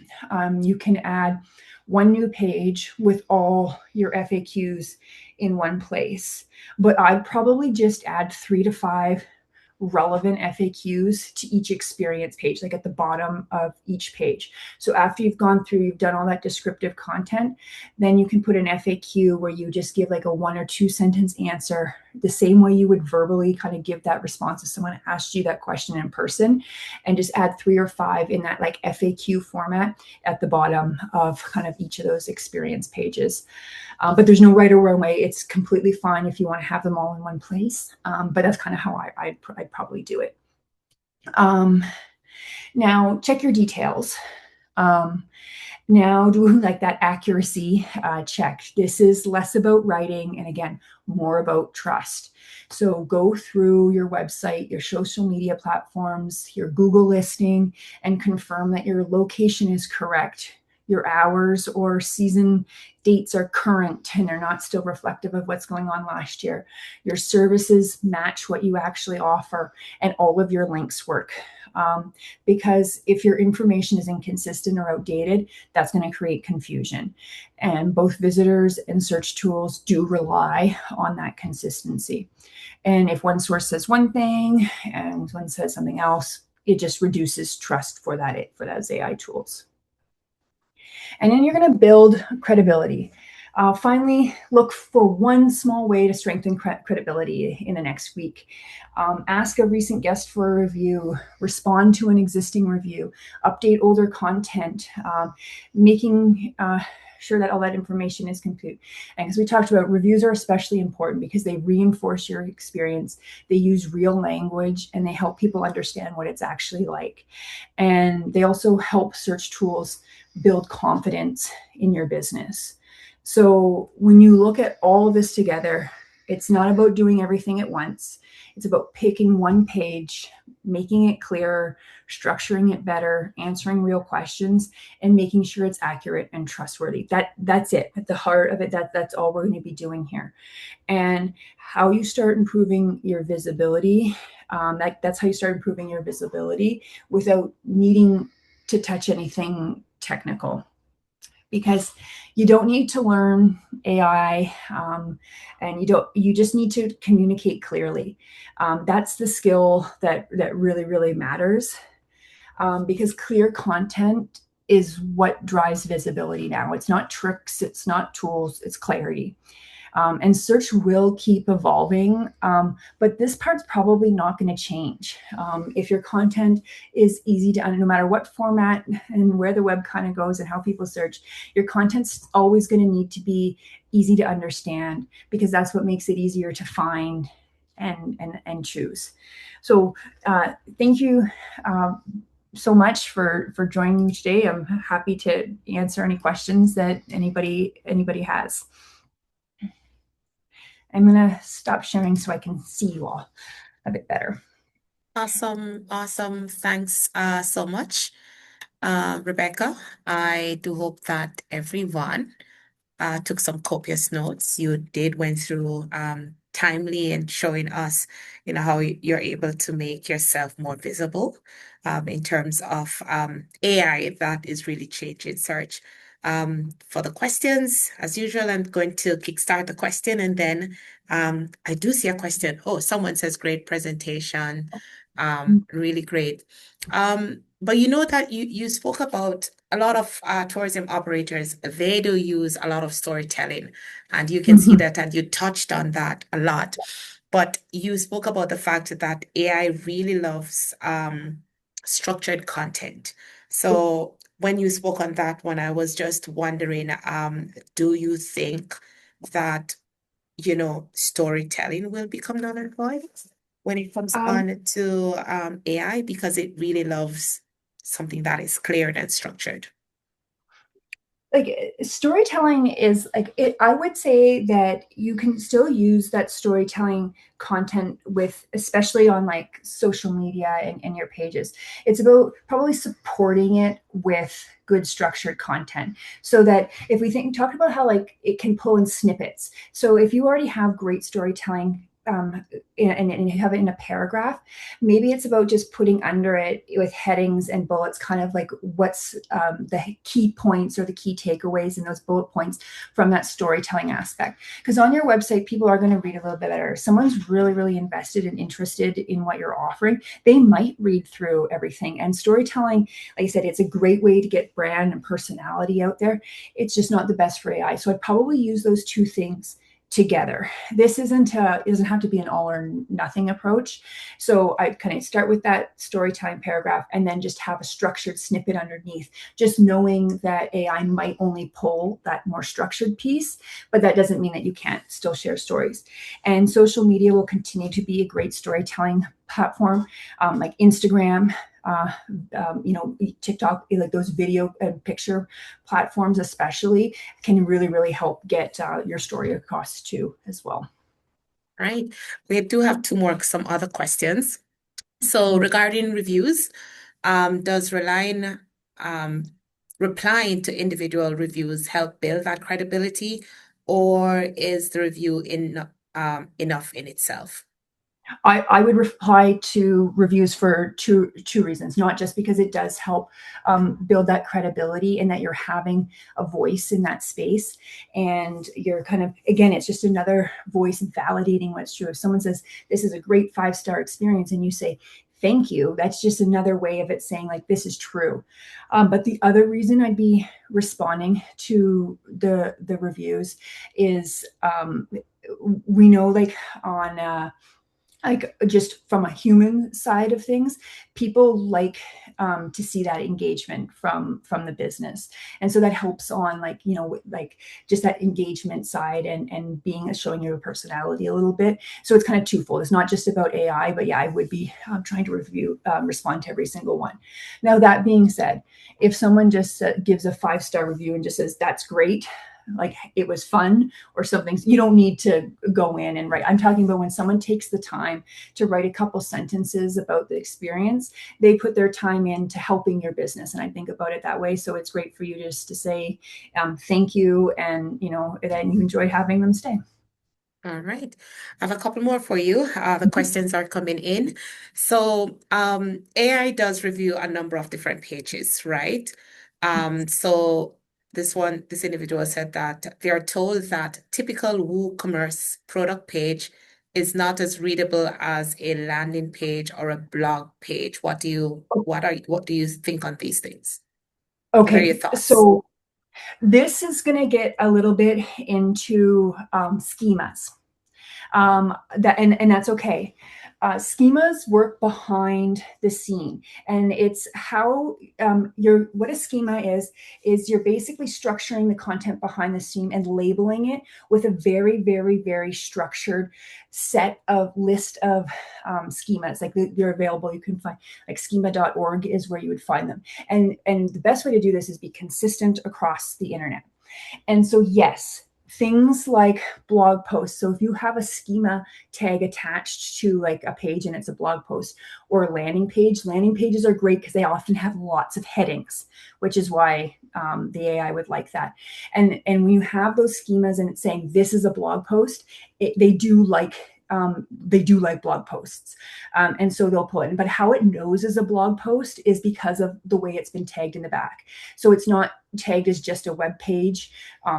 S2: you can add one new page with all your FAQs in one place. But I'd probably just add 3 to 5 relevant FAQs to each experience page, like at the bottom of each page. So after you've gone through, you've done all that descriptive content, then you can put an FAQ where you just give like a 1 or 2 sentence answer, the same way you would verbally kind of give that response if someone asked you that question in person, and just add 3 or 5 in that like FAQ format at the bottom of kind of each of those experience pages. But there's no right or wrong way. It's completely fine if you want to have them all in one place. But that's kind of how I'd probably do it. Now, check your details. Now, do like that accuracy check. This is less about writing and, again, more about trust. So go through your website, your social media platforms, your Google listing, and confirm that your location is correct. Your hours or season dates are current and they're not still reflective of what's going on last year. Your services match what you actually offer, and all of your links work. Because if your information is inconsistent or outdated, that's going to create confusion. And both visitors and search tools do rely on that consistency. And if one source says one thing and one says something else, it just reduces trust for those AI tools. And then you're going to build credibility. Finally, look for one small way to strengthen credibility in the next week. Ask a recent guest for a review, respond to an existing review, update older content, making sure that all that information is complete. And as we talked about, reviews are especially important because they reinforce your experience. They use real language and they help people understand what it's actually like. And they also help search tools build confidence in your business. So when you look at all of this together, it's not about doing everything at once. It's about picking one page, making it clearer, structuring it better, answering real questions, and making sure it's accurate and trustworthy. That's it. At the heart of it, that's all we're going to be doing here. And how you start improving your visibility, that's how you start improving your visibility without needing to touch anything technical, because you don't need to learn AI, and you just need to communicate clearly. That's the skill that really matters, because clear content is what drives visibility now. It's not tricks, it's not tools, it's clarity. And search will keep evolving, but this part's probably not going to change. If your content is easy to, no matter what format and where the web kind of goes and how people search, your content's always going to need to be easy to understand, because that's what makes it easier to find and choose. So thank you so much for joining me today. I'm happy to answer any questions that anybody has. I'm going to stop sharing so I can see you all a bit better.
S1: Awesome, awesome. Thanks so much, Rebecca. I do hope that everyone took some copious notes. You did went through timely and showing us, how you're able to make yourself more visible in terms of AI that is really changing search. For the questions, as usual, I'm going to kickstart the question and then I do see a question. Oh, someone says great presentation. Really great. But you know that you spoke about a lot of tourism operators, they do use a lot of storytelling, and you can see
S2: Mm-hmm.
S1: that, and you touched on that a lot. But you spoke about the fact that AI really loves structured content. So when you spoke on that one, I was just wondering, do you think that storytelling will become null and void when it comes
S2: Um,
S1: on to AI because it really loves something that is clear and structured.
S2: like storytelling is like it, I would say that you can still use that storytelling content with, especially on like social media and your pages. It's about probably supporting it with good structured content, so that if we talk about how like it can pull in snippets. So if you already have great storytelling, and you have it in a paragraph, maybe it's about just putting under it with headings and bullets, kind of like what's the key points or the key takeaways in those bullet points from that storytelling aspect. Because on your website, people are going to read a little bit better. If someone's really invested and interested in what you're offering, they might read through everything. And storytelling, like I said, it's a great way to get brand and personality out there. It's just not the best for AI. So I'd probably use those two things together. This it doesn't have to be an all or nothing approach. So I kind of start with that storytelling paragraph and then just have a structured snippet underneath, just knowing that AI might only pull that more structured piece, but that doesn't mean that you can't still share stories. And social media will continue to be a great storytelling platform, like Instagram, uh, TikTok, like those video and picture platforms, especially, can really help get your story across too, as well.
S1: Right. We do have some other questions. So regarding reviews, does um, replying to individual reviews help build that credibility, or is the review enough in itself?
S2: I would reply to reviews for two reasons, not just because it does help build that credibility and that you're having a voice in that space. And you're kind of, again, it's just another voice validating what's true. If someone says, this is a great 5-star experience, and you say, thank you, that's just another way of it saying, like, this is true. But the other reason I'd be responding to the reviews is we know, like, on like just from a human side of things, people like to see that engagement from the business, and so that helps on, like, like just that engagement side and being showing your personality a little bit. So it's kind of twofold. It's not just about AI, but yeah, I would be trying to respond to every single one. Now, that being said, if someone just gives a 5-star review and just says that's great, like it was fun or something, you don't need to go in and write. I'm talking about when someone takes the time to write a couple sentences about the experience, they put their time into helping your business. And I think about it that way. So it's great for you just to say thank you, and that you enjoyed having them stay.
S1: All right. I have a couple more for you. The questions are coming in. So, AI does review a number of different pages, right? So this individual said that they are told that typical WooCommerce product page is not as readable as a landing page or a blog page. What do you think on these things? What are your
S2: Okay,
S1: thoughts?
S2: so this is going to get a little bit into schemas. And that's okay. Schemas work behind the scene, and it's how what a schema is you're basically structuring the content behind the scene and labeling it with a very, very, very structured set of list of schemas. Like they're available. You can find like schema.org is where you would find them. And the best way to do this is be consistent across the internet. And so, yes, things like blog posts. So if you have a schema tag attached to like a page and it's a blog post or a landing pages are great because they often have lots of headings, which is why the AI would like that. And when you have those schemas and it's saying this is a blog post, they do like blog posts. And so they'll pull it in. But how it knows is a blog post is because of the way it's been tagged in the back. So it's not tagged as just a web page.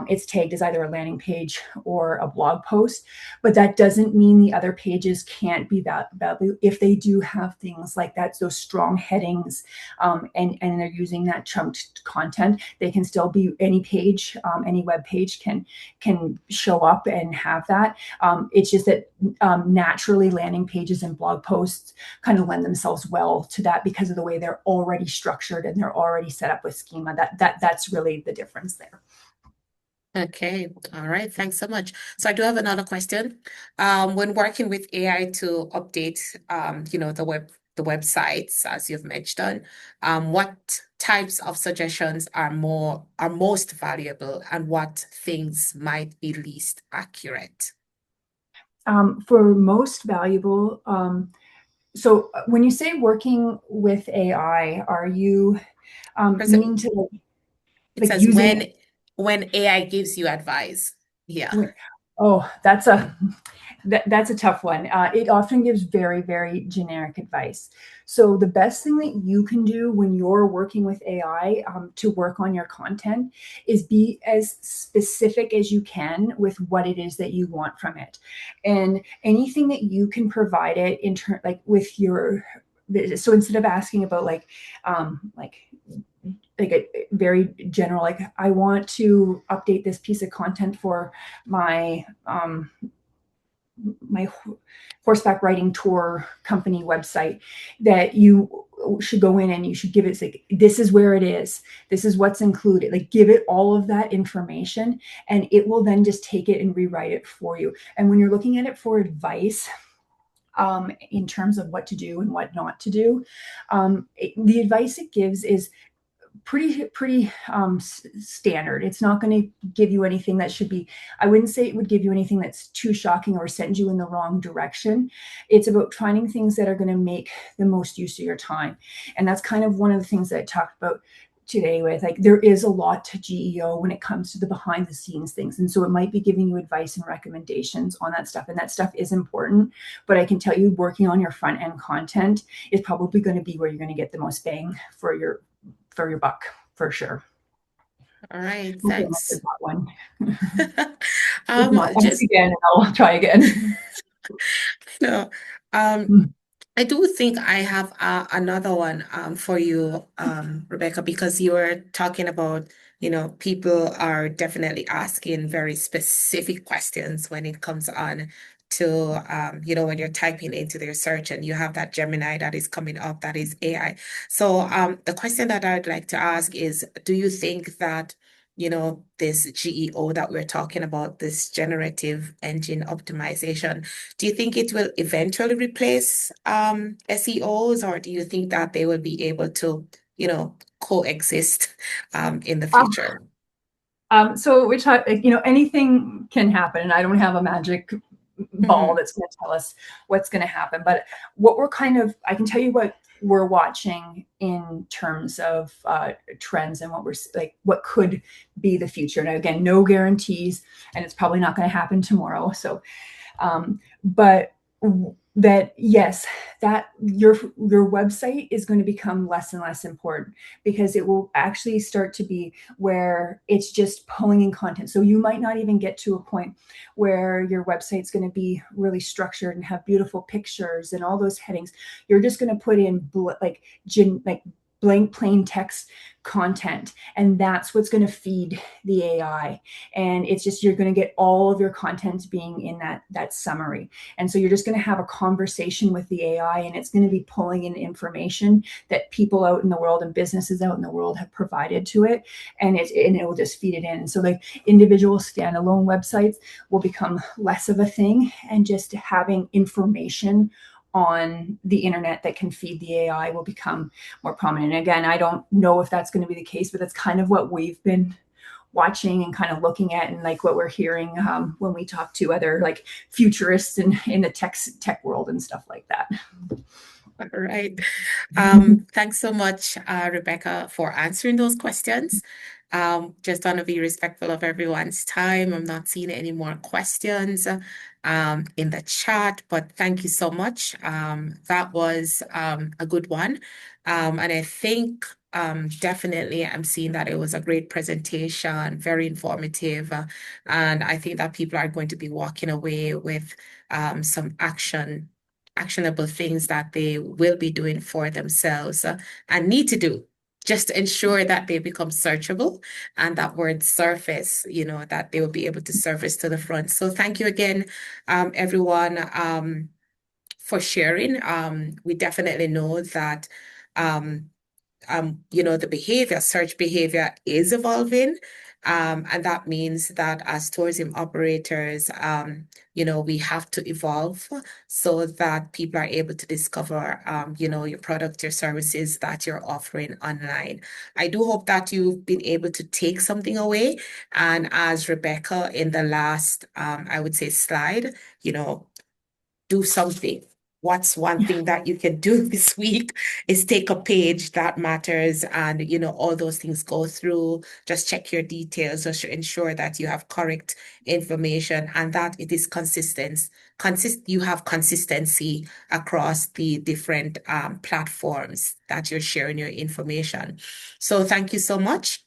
S2: It's tagged as either a landing page or a blog post. But that doesn't mean the other pages can't be valuable if they do have things like that, those strong headings, and they're using that chunked content. They can still be any page, any web page can show up and have that. It's just that naturally landing pages and blog posts kind of lend themselves well to that because of the way they're already structured and they're already set up with schema. That's really the difference there.
S1: Okay, all right. Thanks so much. So I do have another question. When working with AI to update, the websites, as you've mentioned, what types of suggestions are most valuable, and what things might be least accurate?
S2: For most valuable, so when you say working with AI, are you
S1: Because
S2: meaning to
S1: it
S2: like
S1: says
S2: using
S1: when AI gives you advice. Yeah.
S2: Oh, that's a tough one. It often gives very, very generic advice. So the best thing that you can do when you're working with AI to work on your content is be as specific as you can with what it is that you want from it, and anything that you can provide it in turn, like with your. So instead of asking about like a very general, like I want to update this piece of content for my my horseback riding tour company website, that you should go in and you should give it like, this is where it is, this is what's included, like give it all of that information and it will then just take it and rewrite it for you. And when you're looking at it for advice, in terms of what to do and what not to do, the advice it gives is pretty standard. It's not going to give you anything that should be. I wouldn't say it would give you anything that's too shocking or send you in the wrong direction. It's about finding things that are going to make the most use of your time, and that's kind of one of the things that I talked about today with, like, there is a lot to GEO when it comes to the behind the scenes things, and so it might be giving you advice and recommendations on that stuff, and that stuff is important. But I can tell you, working on your front end content is probably going to be where you're going to get the most bang for your buck, for sure.
S1: All right.
S2: Okay, I answered
S1: Thanks.
S2: that one. If not, ask
S1: Just
S2: again and I'll try again.
S1: no. Um,
S2: Hmm.
S1: I do think I have another one for you, Rebecca, because you were talking about, people are definitely asking very specific questions when it comes on to, when you're typing into their search and you have that Gemini that is coming up, that is AI. So the question that I'd like to ask is, do you think that, this GEO that we're talking about, this generative engine optimization, do you think it will eventually replace SEOs, or do you think that they will be able to, coexist in the
S2: Um,
S1: future?
S2: so which anything can happen, and I don't have a magic ball
S1: Hmm.
S2: that's going to tell us what's going to happen. But what we're kind of, I can tell you what we're watching in terms of trends and what we're like, what could be the future. Now, again, no guarantees, and it's probably not going to happen tomorrow. So, but that yes, that your website is going to become less and less important because it will actually start to be where it's just pulling in content. So you might not even get to a point where your website's going to be really structured and have beautiful pictures and all those headings. You're just going to put in like blank plain text content, and that's what's going to feed the AI. And it's just, you're going to get all of your content being in that summary. And so you're just going to have a conversation with the AI, and it's going to be pulling in information that people out in the world and businesses out in the world have provided to it, and it will just feed it in. And so like individual standalone websites will become less of a thing, and just having information on the internet that can feed the AI will become more prominent. And again, I don't know if that's going to be the case, but that's kind of what we've been watching and kind of looking at, and like what we're hearing when we talk to other like futurists in the tech world and stuff like that.
S1: All right. Thanks so much, Rebecca, for answering those questions. Just want to be respectful of everyone's time. I'm not seeing any more questions in the chat, but thank you so much. That was a good one. And I think definitely I'm seeing that it was a great presentation, very informative. And I think that people are going to be walking away with some actionable things that they will be doing for themselves and need to do just to ensure that they become searchable, and that word surface, that they will be able to surface to the front. So thank you again, everyone, for sharing. We definitely know that the search behavior is evolving. And that means that as tourism operators, we have to evolve so that people are able to discover, your product, your services that you're offering online. I do hope that you've been able to take something away. And as Rebecca in the last, I would say slide, do something. What's one thing that you can do this week is take a page that matters, and all those things go through. Just check your details, just ensure that you have correct information and that it is consistent. You have consistency across the different platforms that you're sharing your information. So thank you so much.